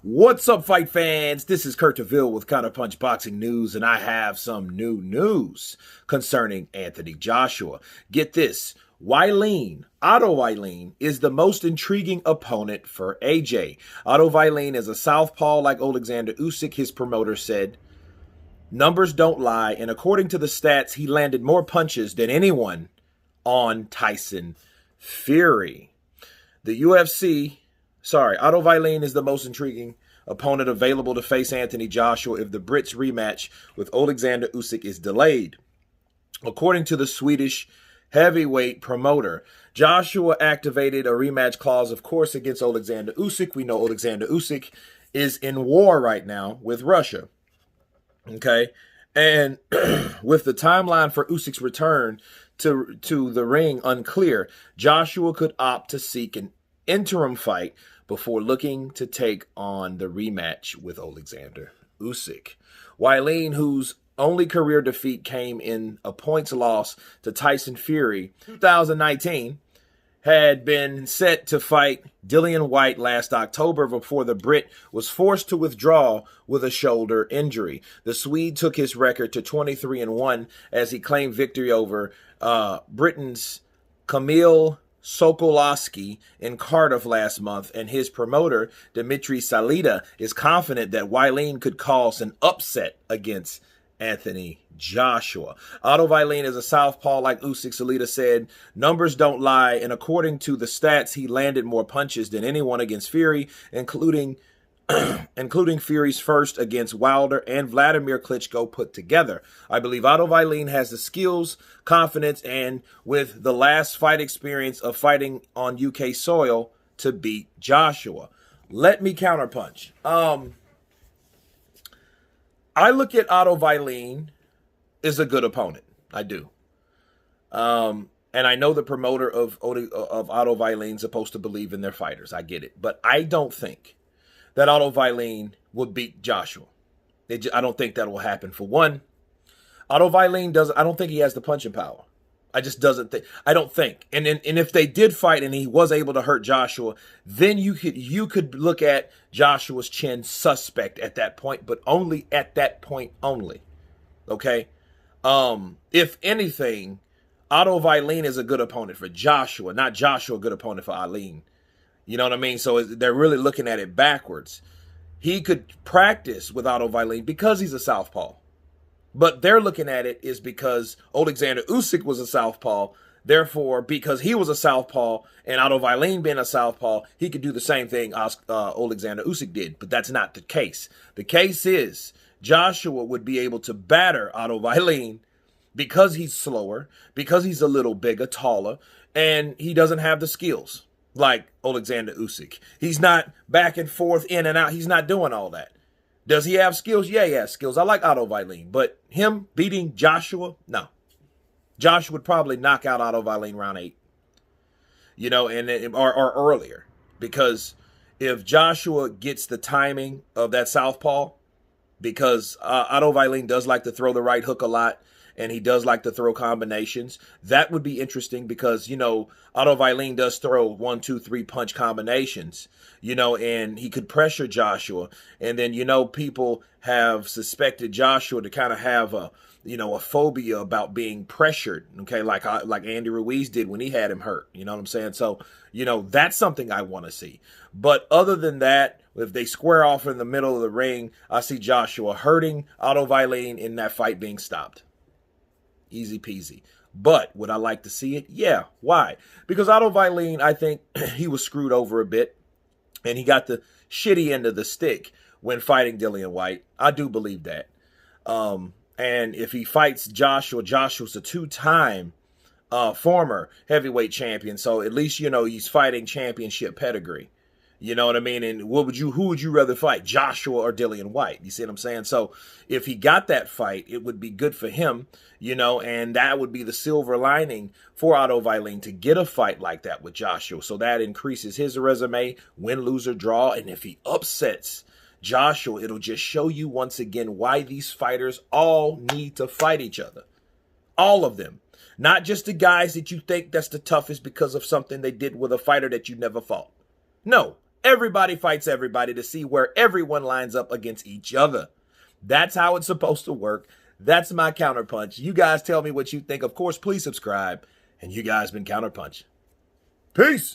What's up, fight fans? This is Kurt DeVille with Counterpunched Boxing News, and I have some new news concerning Anthony Joshua. Get this, Otto Whyte is the most intriguing opponent for AJ. Otto Whyte is a southpaw like Alexander Usyk, his promoter said. Numbers don't lie, and according to the stats, he landed more punches than anyone on Tyson Fury. Otto Whyte is the most intriguing opponent available to face Anthony Joshua if the Brits rematch with Alexander Usyk is delayed. According to the Swedish heavyweight promoter, Joshua activated a rematch clause, of course, against Alexander Usyk. We know Alexander Usyk is in war right now with Russia. Okay? And with the timeline for Usyk's return to the ring unclear, Joshua could opt to seek an interim fight before looking to take on the rematch with Alexander Usyk. Whyte, whose only career defeat came in a points loss to Tyson Fury 2019, had been set to fight Dillian Whyte last October before the Brit was forced to withdraw with a shoulder injury. The Swede took his record to 23-1 as he claimed victory over Britain's Kamil Sokolowski in Cardiff last month, and his promoter, Dmitry Salita, is confident that Whyte could cause an upset against Anthony Joshua. Otto Whyte is a southpaw like Usyk, Salita said. Numbers don't lie, and according to the stats, he landed more punches than anyone against Fury, including Fury's first against Wilder and Vladimir Klitschko put together. I believe Otto Whyte has the skills, confidence, and with the last fight experience of fighting on UK soil to beat Joshua. Let me counterpunch. I look at Otto Whyte as a good opponent. I do. And I know the promoter of Otto Whyte is supposed to believe in their fighters. I get it. But I don't think that Otto Whyte will beat Joshua. I don't think that will happen. For one, Otto Whyte I don't think he has the punching power. I don't think. And if they did fight and he was able to hurt Joshua, then you could look at Joshua's chin suspect at that point, but only at that point only. Okay? If anything, Otto Whyte is a good opponent for Joshua, not Joshua a good opponent for Eileen. You know what I mean? So they're really looking at it backwards. He could practice with Otto Whyte because he's a southpaw. But they're looking at it is because Alexander Usyk was a southpaw. Therefore, because he was a southpaw and Otto Whyte being a southpaw, he could do the same thing Alexander Usyk did. But that's not the case. The case is Joshua would be able to batter Otto Whyte because he's slower, because he's a little bigger, taller, and he doesn't have the skills like Alexander Usyk. He's not back and forth, in and out. He's not doing all that. Does he have skills? Yeah, he has skills. I like Otto Whyte, but him beating Joshua, no. Joshua would probably knock out Otto Whyte round 8, or earlier, because if Joshua gets the timing of that southpaw, because Otto Whyte does like to throw the right hook a lot, and he does like to throw combinations. That would be interesting because, Otto Whyte does throw 1, 2, 3 punch combinations, and he could pressure Joshua. And then, people have suspected Joshua to kind of have a phobia about being pressured, okay, like Andy Ruiz did when he had him hurt. You know what I'm saying? So, that's something I want to see. But other than that, if they square off in the middle of the ring, I see Joshua hurting Otto Whyte in that fight being stopped. Easy peasy. But would I like to see it? Yeah. Why? Because Otto Whyte, I think he was screwed over a bit, and he got the shitty end of the stick when fighting Dillian Whyte. I do believe that. And if he fights Joshua, Joshua's a 2-time former heavyweight champion, so at least he's fighting championship pedigree. You know what I mean? And who would you rather fight, Joshua or Dillian Whyte? You see what I'm saying? So if he got that fight, it would be good for him, and that would be the silver lining for Otto Whyte to get a fight like that with Joshua. So that increases his resume, win, lose, or draw. And if he upsets Joshua, it'll just show you once again why these fighters all need to fight each other. All of them. Not just the guys that you think that's the toughest because of something they did with a fighter that you never fought. No. everybody fights everybody to see where everyone lines up against each other. That's how it's supposed to work. That's my Counterpunch. You guys tell me what you think. Of course, please subscribe. And you guys been Counterpunch. Peace.